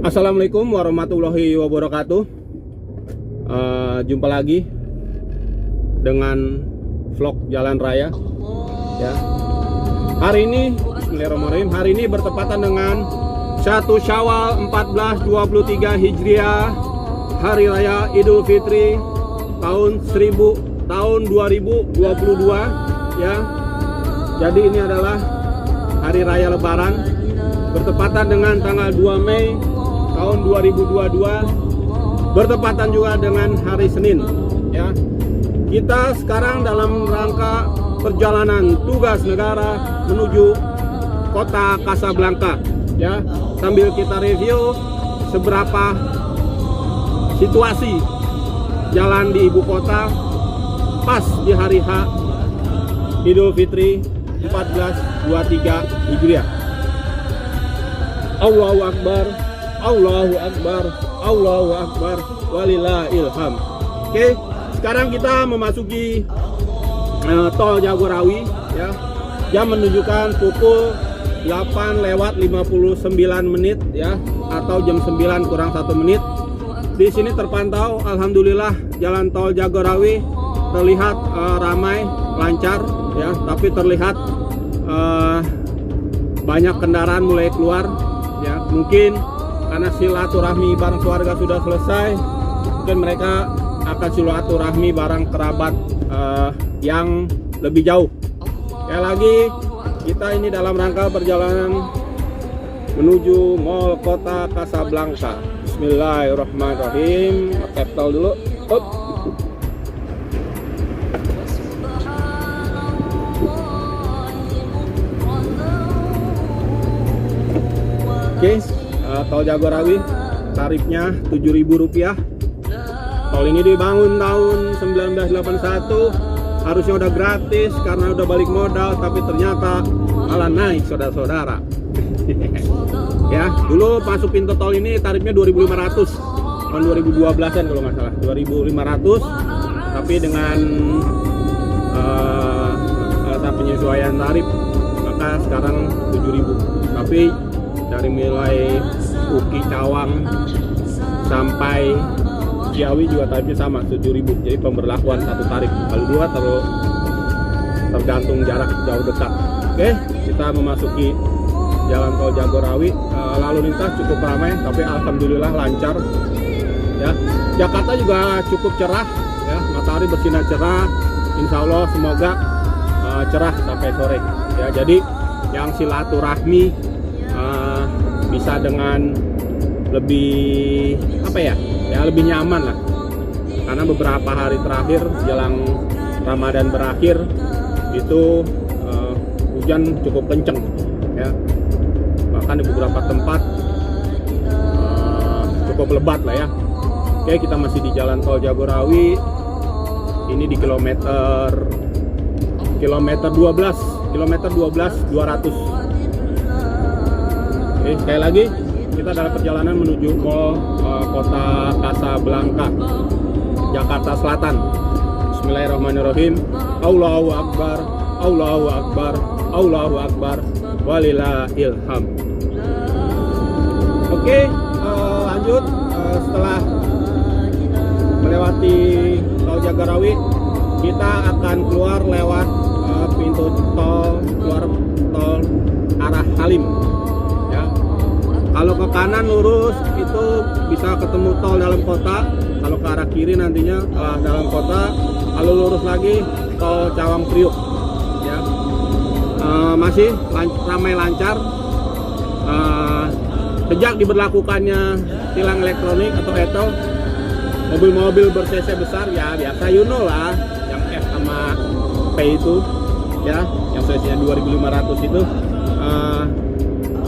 Assalamualaikum warahmatullahi wabarakatuh. Jumpa lagi dengan vlog jalan raya ya. Hari ini Bismillahirrahmanirrahim. Hari ini bertepatan dengan 1 Syawal 1423 Hijriah, Hari Raya Idul Fitri tahun 2022 ya. Jadi ini adalah Hari Raya Lebaran bertepatan dengan tanggal 2 Mei tahun 2022, bertepatan juga dengan hari Senin ya. Kita sekarang dalam rangka perjalanan tugas negara menuju kota Casablanca ya. Sambil kita review seberapa situasi jalan di ibu kota pas di hari H Idul Fitri 1423 Hijriah. Allahu Akbar, Allahu Akbar, Allahu Akbar, walillahil hamd. Oke, sekarang kita memasuki tol Jagorawi ya. Jam menunjukkan pukul 8:59 ya, atau jam 9 kurang 1 menit. Di sini terpantau alhamdulillah jalan tol Jagorawi terlihat ramai, lancar ya, tapi terlihat banyak kendaraan mulai keluar ya. Mungkin karena silaturahmi bareng keluarga sudah selesai, mungkin mereka akan silaturahmi bareng kerabat yang lebih jauh. Sekali lagi, kita ini dalam rangka perjalanan menuju Mall Kota Casablanca. Bismillahirrahmanirrahim. Pakai tol dulu. Up. Oke, tol Jagorawi tarifnya Rp7.000. Tol ini dibangun tahun 1981, harusnya udah gratis karena udah balik modal, tapi ternyata malah naik saudara-saudara. Ya, dulu masuk pintu tol ini tarifnya 2.500 tahun 2012-an kalau nggak salah, 2.500, tapi dengan alasan penyesuaian tarif maka sekarang 7.000. Tapi dari mulai Uki Cawang sampai Ciawi juga tarifnya sama 7.000. Jadi pemberlakuan satu tarif. Kalau dua tergantung jarak jauh dekat. Oke, kita memasuki jalan tol Jagorawi. Lalu lintas cukup ramai, tapi alhamdulillah lancar. Ya, Jakarta juga cukup cerah. Ya, matahari bersinar cerah. Insya Allah semoga cerah sampai sore. Ya, jadi yang silaturahmi bisa dengan lebih lebih nyaman lah, karena beberapa hari terakhir jelang Ramadan berakhir itu hujan cukup kenceng ya, bahkan di beberapa tempat cukup lebat lah ya. Oke, kita masih di jalan tol Jagorawi, ini di kilometer 12 200. Oke, sekali lagi kita dalam perjalanan menuju Mall Kota Casablanca, Jakarta Selatan. Bismillahirrahmanirrahim. Allahu Akbar, Allahu Akbar, Allahu Akbar, walillahil hamd. Oke, lanjut. Setelah melewati tol Jagorawi, kita akan keluar lewat pintu tol arah Halim. Kalau ke kanan lurus itu bisa ketemu tol dalam kota. Kalau ke arah kiri nantinya dalam kota. Kalau lurus lagi tol Cawang Priuk. Ya, masih ramai lancar. Sejak diberlakukannya tilang elektronik atau ETO, mobil-mobil ber-cc besar ya biasa lah, yang F sama P itu ya, yang cc-nya 2.500 itu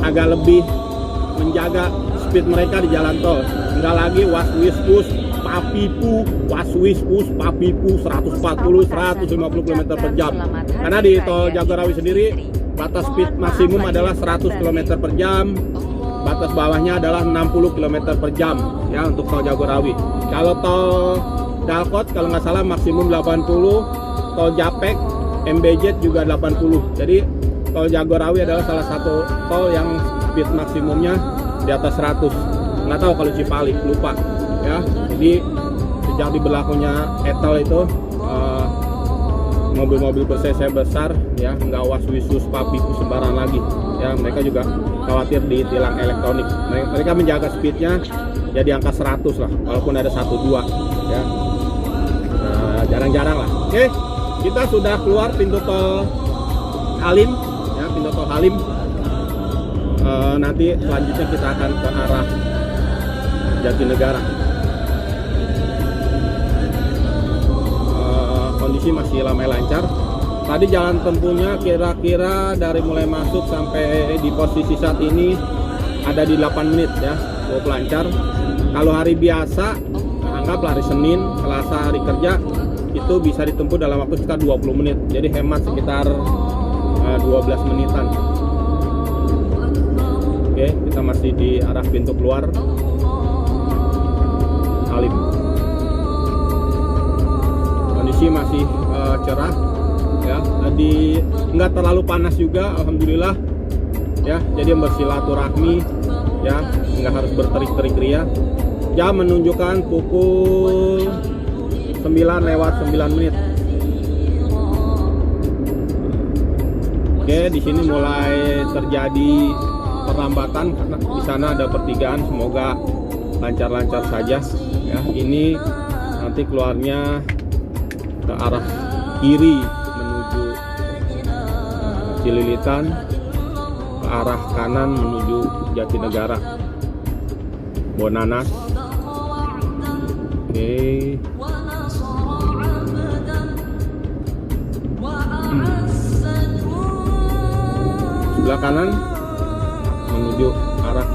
agak lebih menjaga speed mereka di jalan tol. Enggak lagi was-wis-us, papipu, was-wis-us, papipu 140, 150 km per jam. Karena di tol Jagorawi sendiri batas speed maksimum adalah 100 km per jam. Batas bawahnya adalah 60 km per jam ya untuk tol Jagorawi. Kalau tol Dalkot kalau nggak salah maksimum 80, tol Japek, MBZ juga 80. Jadi tol Jagorawi adalah salah satu tol yang speed maksimumnya di atas 100. nggak tahu kalau Cipali, lupa ya. Jadi sejak diberlakunya ETL itu mobil-mobil ber-cc besar ya nggak was-wisus papiku sembarang lagi ya. Mereka juga khawatir ditilang elektronik. Mereka menjaga speednya ya di angka 100 lah, walaupun ada 1-2 ya. Jarang-jarang lah. Oke, kita sudah keluar pintu tol Halim ya, pintu tol Halim. Nanti selanjutnya kita akan ke arah Jatinegara. Kondisi masih ramai lancar. Tadi jalan tempuhnya kira-kira dari mulai masuk sampai di posisi saat ini ada di 8 menit ya, cukup lancar. Kalau hari biasa, anggaplah hari Senin, Selasa, hari kerja, itu bisa ditempuh dalam waktu sekitar 20 menit. Jadi hemat sekitar 12 menitan. Oke, kita masih di arah pintu keluar Halim. Kondisi masih cerah ya, jadi nggak terlalu panas juga, alhamdulillah ya. Jadi bersilaturahmi ya, nggak harus berterik-terik ria. Jam menunjukkan pukul 9:09. Oke, di sini mulai terjadi perlambatan karena di sana ada pertigaan. Semoga lancar-lancar saja ya. Ini nanti keluarnya ke arah kiri menuju Cililitan, ke arah kanan menuju Jatinegara, Bonanas. Oke. Sebelah kanan menuju arah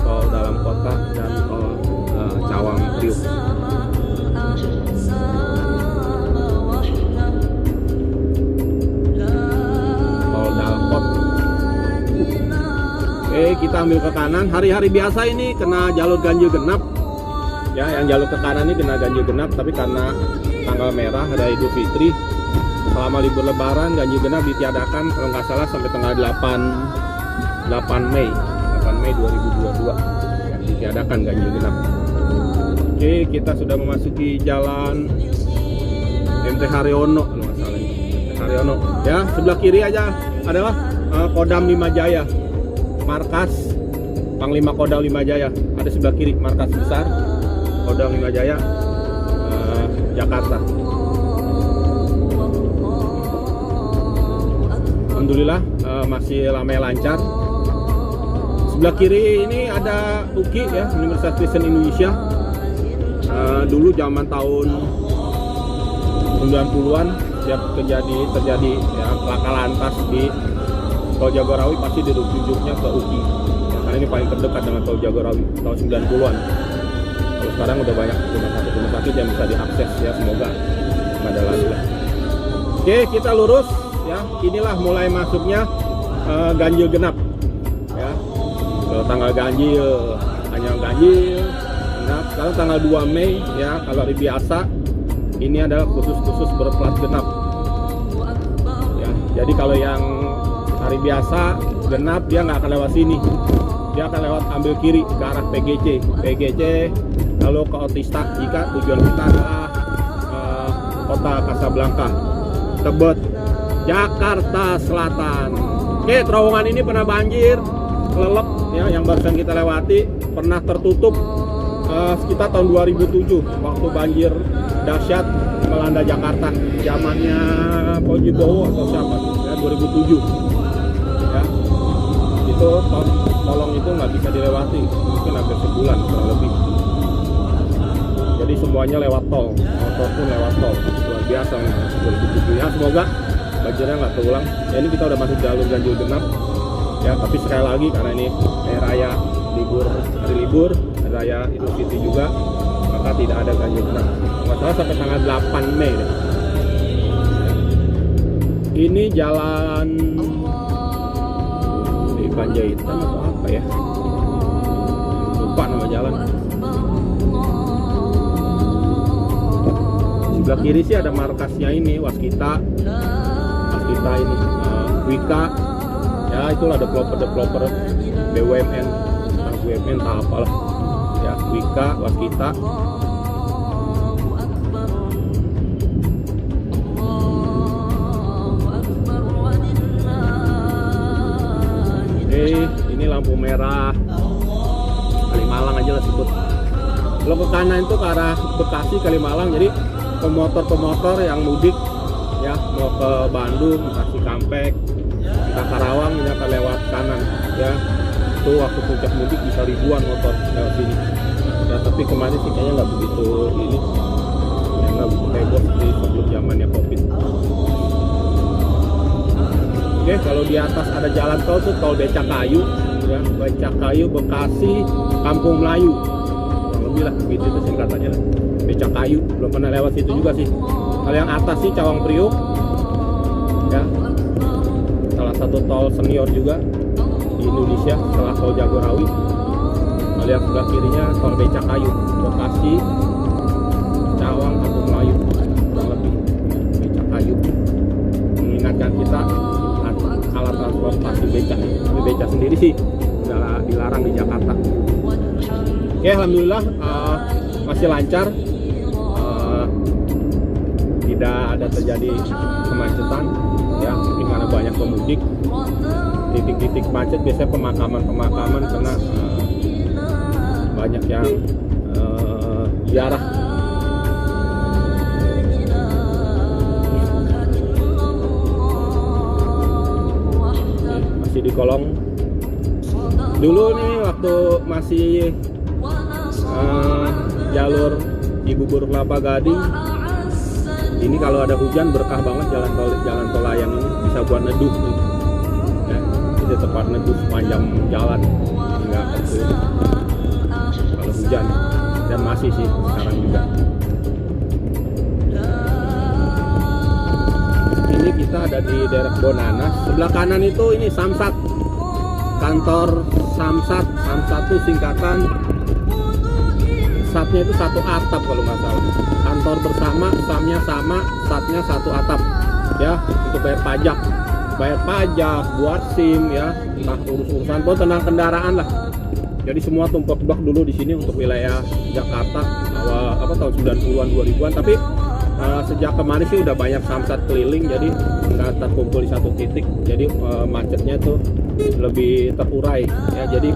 tol dalam kota dan tol Cawang Priuk. Tol Dalkot. Oke, kita ambil ke kanan. Hari-hari biasa ini kena jalur ganjil genap. Ya, yang jalur ke kanan ini kena ganjil genap, tapi karena tanggal merah ada Idul Fitri, selama libur Lebaran ganjil genap ditiadakan kalau nggak salah sampai tanggal 8 Mei 2022 ya, ditiadakan ganjil genap. Oke, kita sudah memasuki jalan MT Haryono kalau nggak salah ini. Haryono ya, sebelah kiri aja adalah Kodam 5 Jaya, markas Panglima Kodam 5 Jaya. Ada sebelah kiri markas besar Kodam 5 Jaya Jakarta. Alhamdulillah masih ramai lancar. Sebelah kiri ini ada UKI ya, Universitas Kristen Indonesia. Dulu zaman tahun 90-an setiap terjadi ya laka lantas di Tol Jagorawi pasti dirujuknya ke UKI ya, karena ini paling terdekat dengan Tol Jagorawi tahun 90-an. Kalau sekarang udah banyak rumah sakit yang bisa diakses ya, semoga nggak ada lagi lah. Oke, kita lurus ya. Inilah mulai masuknya ganjil genap ya. Kalau tanggal ganjil hanya ganjil genap. Sekarang tanggal 2 Mei ya, kalau hari biasa ini adalah khusus berplat genap ya. Jadi kalau yang hari biasa genap dia nggak akan lewat sini, dia akan lewat ambil kiri ke arah PGC lalu ke Otista jika tujuan kita adalah kota Casablanca, Tebet, Jakarta Selatan. Oke, terowongan ini pernah banjir, kelelep ya, yang barusan kita lewati pernah tertutup sekitar tahun 2007 waktu banjir dahsyat melanda Jakarta zamannya Pojibowo atau siapa ya, 2007 ya. Itu tolong itu nggak bisa dilewati, mungkin hampir sebulan kurang lebih. Jadi semuanya lewat tol, motor pun lewat tol, luar biasa 2007 ya. Semoga banjirnya nggak terulang ya. Ini kita udah masuk jalur ganjil genap ya, tapi sekali lagi karena ini raya libur, hari libur, raya Idul Fitri juga, maka tidak ada ganjil genap. Masalah sampai tanggal 8 Mei deh. Ini jalan di Panjaitan atau apa ya, lupa nama jalan. Sebelah kiri sih ada markasnya ini, Waskita ini, Wika ya, itulah developer BUMN, BUMN tak apalah ya, Wika, Waskita. Ini lampu merah Kalimalang aja lah sebut. Kalau ke kanan itu ke arah Bekasi Kalimalang, jadi pemotor-pemotor yang mudik ya mau ke Bandung, entah Cikampek, entah Karawang, ini akan lewat kanan ya. Itu waktu puncak mudik bisa ribuan motor lewat sini ya, tapi kemarin sih kayaknya nggak begitu ini ya, nggak begitu heboh seperti sebelum zamannya Covid. Oke, kalau di atas ada jalan tol tuh tol Becakayu ya, Becakayu Bekasi Kampung Melayu, kurang lebih lah begitu itu singkatannya lah. Becakayu, belum pernah lewat situ juga sih. Kalau yang atas sih Cawang Priuk ya, salah satu tol senior juga di Indonesia setelah tol Jagorawi. Kalau yang sebelah kirinya tol Becakayu Bekasi Cawang Kampung Melayu, kurang lebih Becakayu, mengingatkan kita alat transportasi becak. Tapi becak sendiri sih udah dilarang di Jakarta. Oke, alhamdulillah masih lancar, tidak ada terjadi kemacetan ya, mungkin karena banyak pemudik. Titik-titik macet biasanya pemakaman karena banyak yang ziarah. Masih di kolong dulu nih waktu masih jalur Cibubur Kelapa Gading. Ini kalau ada hujan berkah banget jalan tol layang ini, bisa buat neduh nih. Ya, itu tempat neduh sepanjang jalan hingga ke kalau hujan, dan masih sih sekarang juga. Ini kita ada di daerah Bonanas. Sebelah kanan itu ini Samsat, kantor Samsat. Samsat itu singkatan, satnya itu satu atap kalau nggak salah. Kantor bersama, samnya sama, satnya satu atap ya, untuk bayar pajak, buat SIM ya, entah urus-urusan pun tentang kendaraan lah. Jadi semua tumpuk-tumpuk dulu di sini untuk wilayah Jakarta awal tahun 90-an 2000-an, tapi sejak kemarin sih udah banyak Samsat keliling, jadi nggak terkumpul di satu titik, jadi macetnya tuh lebih terurai ya, jadi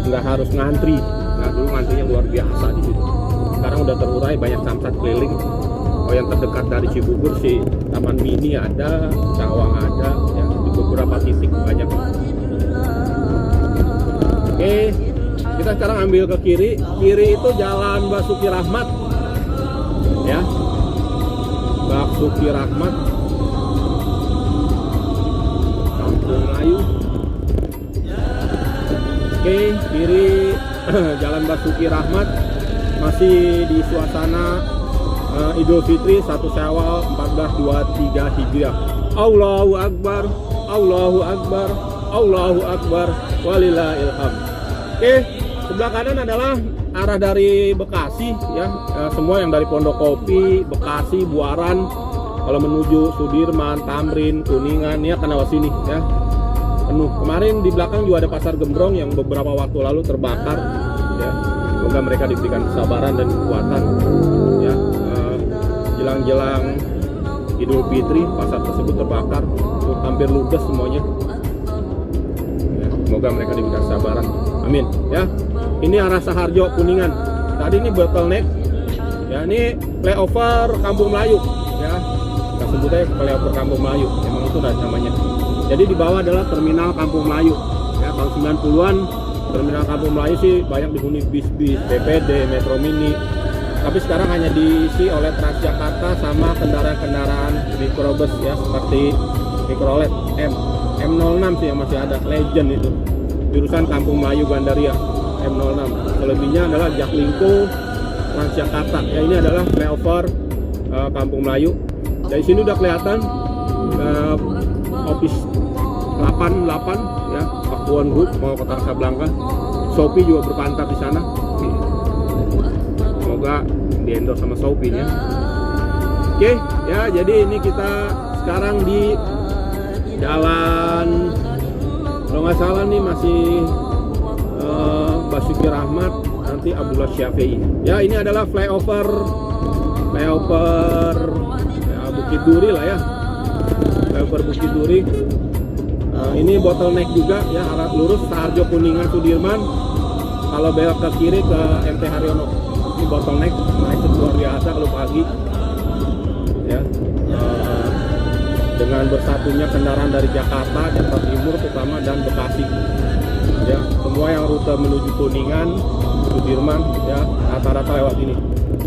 nggak harus ngantri. Nah dulu ngantrinya luar biasa di situ, sekarang udah terurai, banyak Samsat keliling. Oh, yang terdekat dari Cibubur sih Taman Mini ada, Cawang ada ya, di beberapa titik banyak. Oke, kita sekarang ambil ke kiri itu Jalan Basuki Rahmat ya, Basuki Rahmat Kampung Melayu. Oke, kiri Jalan Basuki Rahmat, masih di suasana Idul Fitri 1 Syawal 1423 Hijriah. Allahu Akbar, Allahu Akbar, Allahu Akbar, walillahil hamd. Oke, sebelah kanan adalah arah dari Bekasi ya, semua yang dari Pondokopi, Bekasi, Buaran, kalau menuju Sudirman, Tamrin, Kuningan ya, akan lewat sini ya, penuh. Kemarin di belakang juga ada Pasar Gembrong yang beberapa waktu lalu terbakar ya. Semoga mereka diberikan kesabaran dan kekuatan ya. Jelang-jelang Idul Fitri pasar tersebut terbakar, hampir ludes semuanya ya. Semoga mereka diberikan kesabaran, amin ya. Ini arah Saharjo Kuningan, tadi ini bottleneck ya, ini flyover Kampung Melayu ya, kita sebutnya flyover Kampung Melayu, memang itu namanya. Jadi di bawah adalah terminal Kampung Melayu ya. Tahun 90-an terminal Kampung Melayu sih banyak dihuni bis-bis BPD, Metro Mini, tapi sekarang hanya diisi oleh Transjakarta sama kendaraan-kendaraan microbus ya, seperti Mikrolet M06 sih yang masih ada, Legend itu jurusan Kampung Melayu Gandaria M06. Selebihnya adalah Jaklingko, Transjakarta ya. Ini adalah flyover Kampung Melayu. Dari sini udah kelihatan office 88 ya, Pakuan Group mau ke Casablanca. Shopee juga berpantat di sana. Semoga di-endorse sama Shopee ya. Oke ya, jadi ini kita sekarang di jalan, kalau nggak salah nih masih Basuki Rahmat nanti Abdullah Syafi'i. Ya, ini adalah flyover ya, Bukit Duri lah ya, flyover Bukit Duri. Ini bottleneck juga ya, arah lurus Saharjo Kuningan Sudirman. Kalau belok ke kiri ke MT Haryono, ini bottleneck macet luar biasa kalau pagi ya. Dengan bersatunya kendaraan dari Jakarta Timur terutama dan Bekasi ya, semua yang rute menuju Kuningan Sudirman ya rata-rata lewat ini,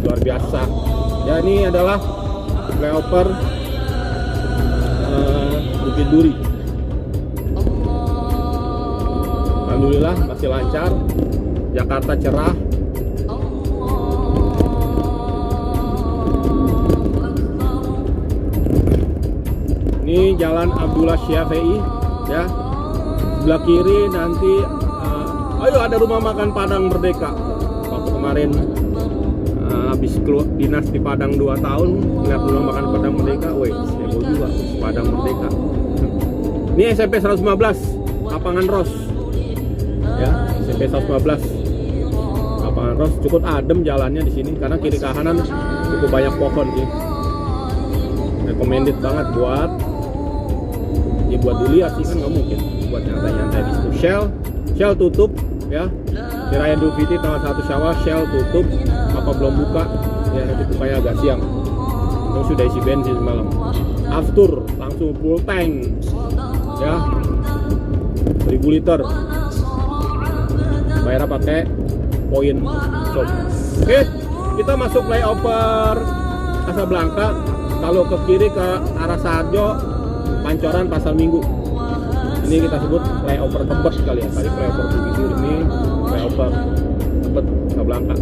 luar biasa ya. Ini adalah flyover Bukit Duri. Alhamdulillah masih lancar, Jakarta cerah. Ini Jalan Abdullah Syafi'i ya. Sebelah kiri nanti ayo ada rumah makan Padang Merdeka. Waktu kemarin habis keluar dinas di Padang 2 tahun, lihat rumah makan Padang Merdeka, weh, saya mau juga Padang Merdeka. Ini SMP 115 Lapangan Ros. Ya, SMP 115 Lapangan Ros, cukup adem jalannya di sini karena kiri kanan cukup banyak pohon sih. Recommended banget buat dilihat sih, kan nggak mungkin buat nyantai-nyantai di situ. Shell tutup ya. Di Raya Idul Fitri tanggal 1 Syawal Shell tutup, apa belum buka ya, nanti bukanya agak siang. Terus sudah isi bensin semalam. After langsung full tank ya, 1000 liter. Bayar pakai poin shop. Oke, kita masuk flyover Casablanca. Kalau ke kiri ke arah Saharjo, Pancoran, Pasar Minggu. Ini kita sebut flyover Tebet kali ya. Tadi flyover Bukit Duri, ini flyover Tebet Casablanca.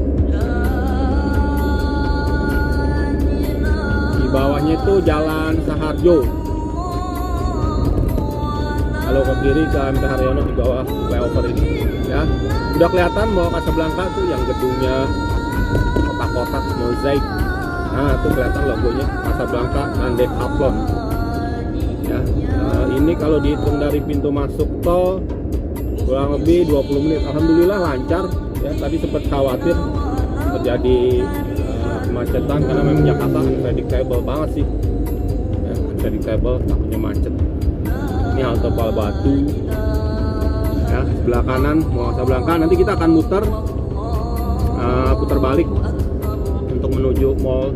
Di bawahnya itu Jalan Saharjo. Kalau ke kiri ke MT Haryono di bawah flyover ini ya. Udah kelihatan mau Casablanca tuh yang gedungnya kotak-kotak mozaik. Nah, itu kelihatan logonya Casablanca dan Decathlon. Ya, ini kalau dihitung dari pintu masuk tol kurang lebih 20 menit. Alhamdulillah lancar ya. Tadi sempat khawatir terjadi kemacetan karena memang Jakarta unpredictable banget sih ya, unpredictable, takutnya macet. Ini halte Pal Batu ya, sebelah kanan mau Casablanca. Nanti kita akan putar balik untuk menuju mall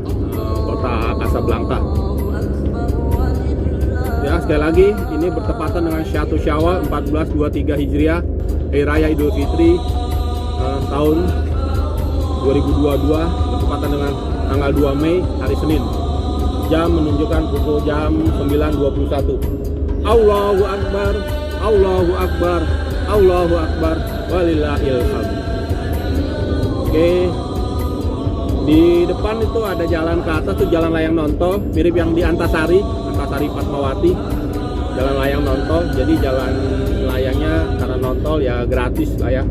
kota Casablanca. Ya, sekali lagi ini bertepatan dengan 1 Syawal 1423 Hijriah, Hari Raya Idul Fitri tahun 2022, bertepatan dengan tanggal 2 Mei hari Senin. Jam menunjukkan pukul jam 9.21. Allahu Akbar, Allahu Akbar, Allahu Akbar, walillahil hamd. Oke. Di depan itu ada jalan ke atas tuh, jalan layang nontol, mirip yang di Antasari Fatmawati, jalan layang nontol. Jadi jalan layangnya karena nontol ya gratis lah ya.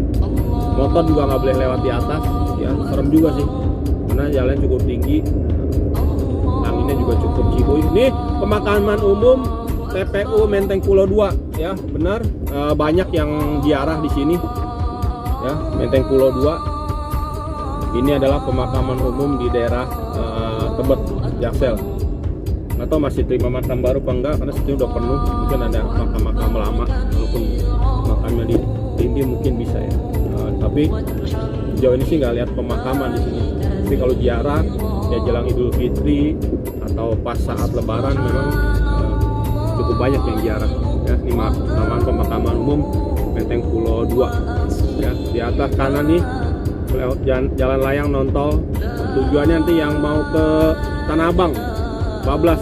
Motor juga nggak boleh lewat di atas ya, serem juga sih karena jalan cukup tinggi, anginnya juga cukup cihuy. Ini pemakaman umum TPU Menteng Pulau 2 ya, benar banyak yang ziarah di sini ya, Menteng Pulau 2. Ini adalah pemakaman umum di daerah Tebet, Jaksel. Atau masih terima makam baru apa enggak, karena situ udah penuh. Mungkin ada makam-makam lama, walaupun makamnya di Indi mungkin bisa ya. Tapi sejauh ini sih nggak lihat pemakaman di sini. Tapi kalau ziarah ya jelang Idul Fitri atau pas saat Lebaran memang cukup banyak yang ziarah. Ya, ini nama pemakaman umum Menteng Pulau 2. Ya, di atas kanan nih jalan layang nontol, tujuannya nanti yang mau ke Tanah Abang, Bablas.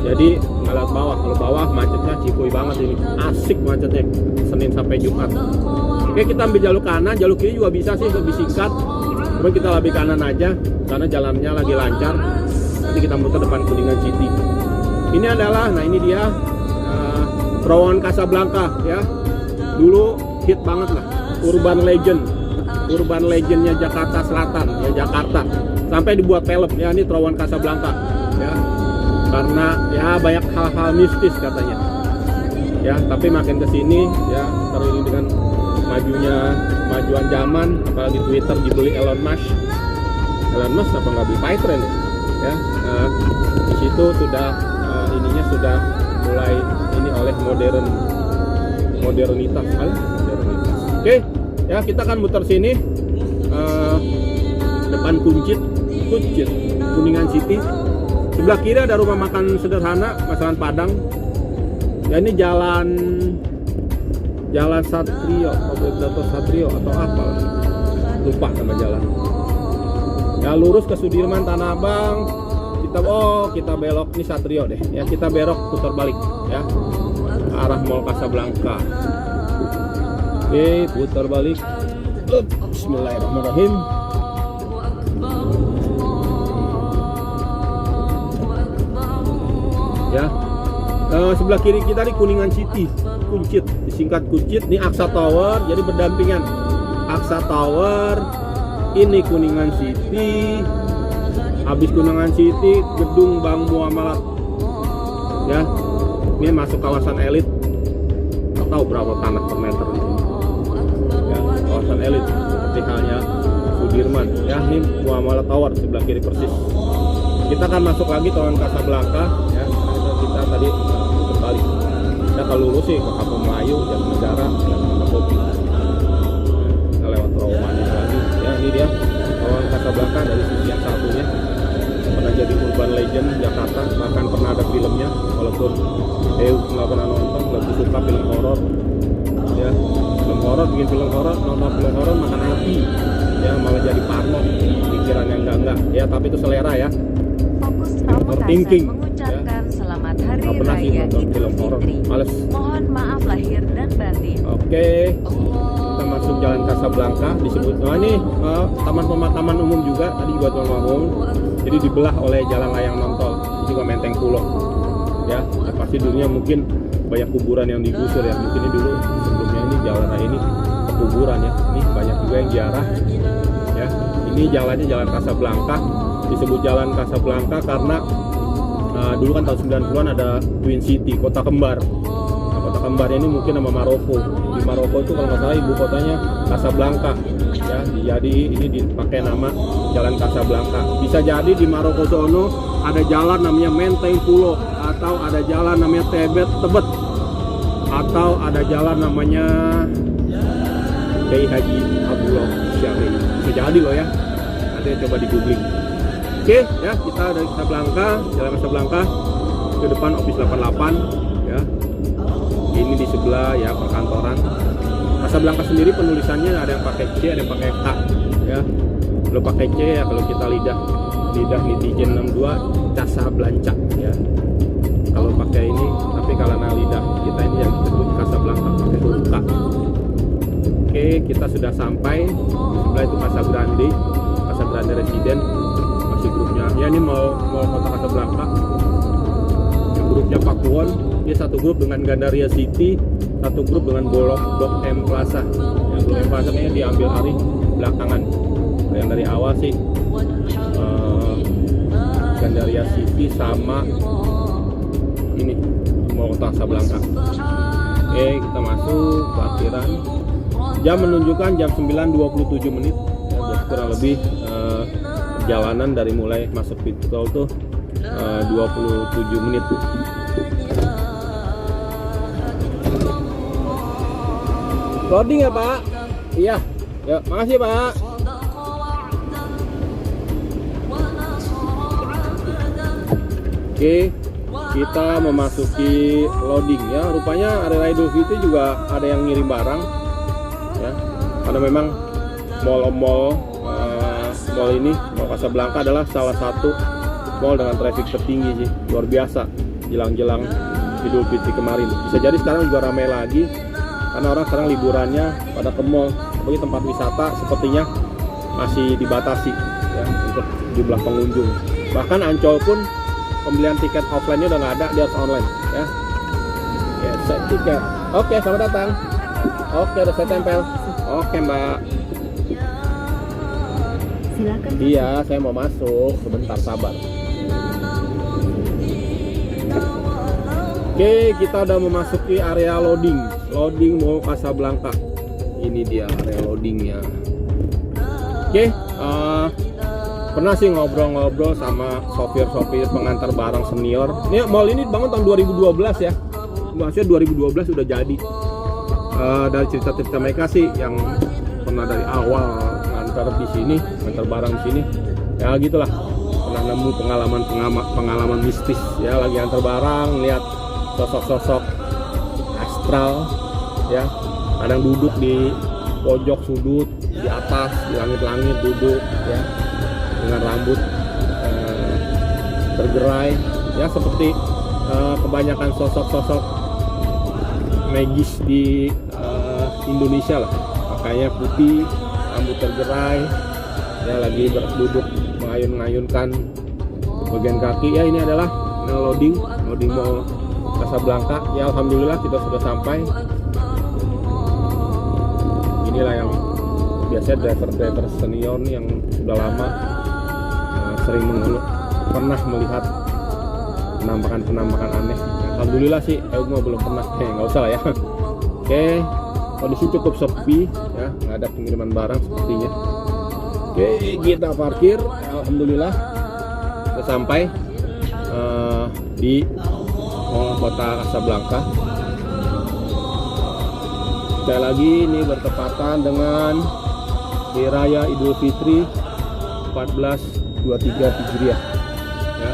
Jadi ngeliat bawah, kalau bawah macetnya cipuy banget ini, asik macetnya Senin sampai Jumat. Oke, kita ambil jalur kanan, jalur kiri juga bisa sih, lebih singkat. Cuma kita lebih kanan aja karena jalannya lagi lancar. Nanti kita muter depan Kuningan City. Ini adalah, nah ini dia terowongan Casablanca ya. Dulu hit banget lah, urban legendnya Jakarta Selatan ya, Jakarta, sampai dibuat film ya. Ini terowongan Casablanca ya, karena ya banyak hal-hal mistis katanya ya. Tapi makin kesini ya, teriring dengan kemajuan zaman apalagi Twitter dibeli Elon Musk kenapa nggak beli Python ya? Di situ sudah ininya sudah mulai ini oleh modernitas. Oke, ya kita akan muter sini depan Kuncit Kuningan City. Sebelah kiri ada rumah makan sederhana masakan Padang. Ya ini jalan Satrio atau apa? Lupa nama jalan. Ya lurus ke Sudirman Tanah Abang. Kita belok nih Satrio deh. Ya kita belok putar balik ya. Ke arah Mall Casablanca. Oke, putar balik. Bismillahirrahmanirrahim. Ya. Sebelah kiri kita di Kuningan City, Kuncit, disingkat Kuncit. Ini Aksa Tower, jadi berdampingan. Aksa Tower, ini Kuningan City. Habis Kuningan City, gedung Bank Muamalat. Ya, ini masuk kawasan elit. Nggak tahu berapa tanah per meter di sini. Ya, kawasan elit seperti halnya Sudirman. Ya, ini Muamalat Tower sebelah kiri persis. Kita akan masuk lagi Taman Casablanca. Ya, kita tadi berbalik. Kita kalau lurus sih ke Kampung Melayu, Jatinegara, dan Kopi. Kita lewat terowongan lagi. Ya, ini dia Taman Casablanca dari sisi yang satunya. Pernah jadi urban legend Jakarta, bahkan pernah ada filmnya. Walaupun nggak pernah nonton, lebih suka film horor. Ya, film horor, bikin film horor, nonton film horor makan api. Ya, malah jadi parno, pikiran yang enggak. Ya, tapi itu selera ya. Fokus Pamekasan mengucapkan selamat hari raya Idul Fitri. Mohon maaf lahir dan batin. Oke, kita masuk Jalan Casablanca. Disebut, ini taman pemakaman umum juga. Tadi juga tuan umum. Jadi dibelah oleh jalan layang nontol. Ini juga Menteng Pulo. Ya, pasti dulunya mungkin banyak kuburan yang digusur ya. Mungkin ini dulu sebelumnya ini jalan ini kuburan ya. Ini banyak juga yang ziarah. Ya, ini jalannya Jalan Casablanca. Disebut Jalan Casablanca karena dulu kan tahun 90-an ada Twin City, kota kembar. Nah, kota kembar ini mungkin nama Maroko. Di Maroko itu kalau nggak salah ibu kotanya Casablanca. Ya, jadi ini dipakai nama Jalan Casablanca. Bisa jadi di Maroko sono ada jalan namanya Menteng Pulo, atau ada jalan namanya Tebet, atau ada jalan namanya Kiai Haji Abdullah Syari. Bisa jadi loh ya. Nanti coba di googling. Oke, ya kita dari Casablanca, Jalan Casablanca ke depan Office 88 ya. Ini di sebelah ya perkantoran. Casablanca sendiri penulisannya ada yang pakai C, ada yang pakai K ya. Kalau pakai C ya kalau kita lidah netizen 62 Casablanca ya. Kalau pakai ini, tapi kalau lidah kita ini yang disebut Casablanca pakai huruf K. Oke, kita sudah sampai. Di sebelah itu Casagrande Residen. Grupnya ya, ini mau kota Casablanca. Yang grupnya Pakuwon, dia satu grup dengan Gandaria City, satu grup dengan Blok M Plaza. Yang Blok M Plaza ini diambil alih belakangan. Yang dari awal sih Gandaria City sama ini mau kota Casablanca. Oke, kita masuk parkiran. Jam menunjukkan jam 9.27 menit. Ya, berarti kurang lebih perjalanan dari mulai masuk pintu tol tuh 27 menit. Loading ya Pak? Iya. Ya, makasih Pak. Oke, kita memasuki loading ya. Rupanya hari raya Idul Fitri juga ada yang ngirim barang ya. Karena memang mall ini, Mall Casablanca adalah salah satu mall dengan traffic tertinggi sih, luar biasa jelang-jelang Idul Fitri kemarin. Bisa jadi sekarang juga ramai lagi karena orang sekarang liburannya pada ke mall. Bagi tempat wisata sepertinya masih dibatasi ya untuk jumlah pengunjung. Bahkan Ancol pun pembelian tiket offline-nya udah nggak ada, dia harus online ya. Ya, set tiket. Oke, selamat datang. Oke, udah saya tempel. Oke Mbak. Silakan. Iya, saya mau masuk. Sebentar, sabar. Oke, kita udah memasuki area loading Mall Casablanca. ini dia reloadingnya. Oke, pernah sih ngobrol-ngobrol sama sopir-sopir pengantar barang senior. Ini mall ini bangun tahun 2012 ya, maksudnya 2012 udah jadi. Dari cerita-cerita mereka sih yang pernah dari awal ngantar di sini, ngantar barang di sini, ya gitulah. Pernah nemu pengalaman mistis ya, lagi antar barang, lihat sosok-sosok astral ya, kadang duduk di pojok sudut, di atas, di langit-langit duduk ya, dengan rambut tergerai ya, seperti kebanyakan sosok-sosok magis di Indonesia lah, makanya putih, rambut tergerai ya, lagi berduduk mengayun-ngayunkan bagian kaki ya. Ini adalah loading Mall Casablanca ya. Alhamdulillah kita sudah sampai. Inilah yang biasanya driver senior nih yang sudah lama sering pernah melihat penampakan aneh. Alhamdulillah sih, aku belum pernah. Nggak usah lah ya. Oke, kondisi cukup sepi ya, nggak ada pengiriman barang sepertinya. Oke, kita parkir. Alhamdulillah kita sampai di Mall Kota Casablanca. Sekali lagi ini bertepatan dengan Hari Raya Idul Fitri 1423 Hijriah ya.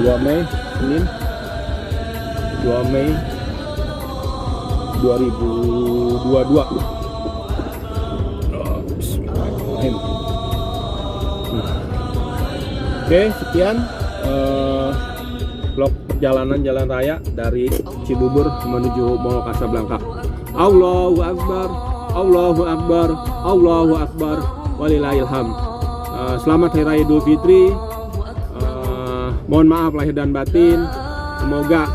2 Mei Senin, 2 Mei 2022. Bismillahirrahmanirrahim. Oke, sekian vlog perjalanan jalan raya dari Cibubur menuju Mall Casablanca. Allahu Akbar, Allahu Akbar, Allahu Akbar, walillahil hamd. Selamat Hari Raya Idul Fitri. Mohon maaf lahir dan batin. Semoga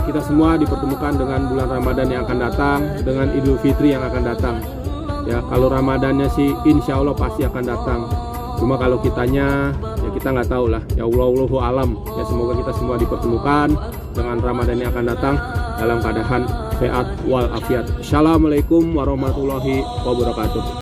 kita semua dipertemukan dengan bulan Ramadan yang akan datang, dengan Idul Fitri yang akan datang. Ya, kalau Ramadannya sih insya Allah pasti akan datang. Cuma kalau kitanya, ya kita nggak tahu lah. Ya Allahu alam. Ya semoga kita semua dipertemukan dengan Ramadan yang akan datang dalam keadaan sehat wal afiat. Assalamualaikum warahmatullahi wabarakatuh.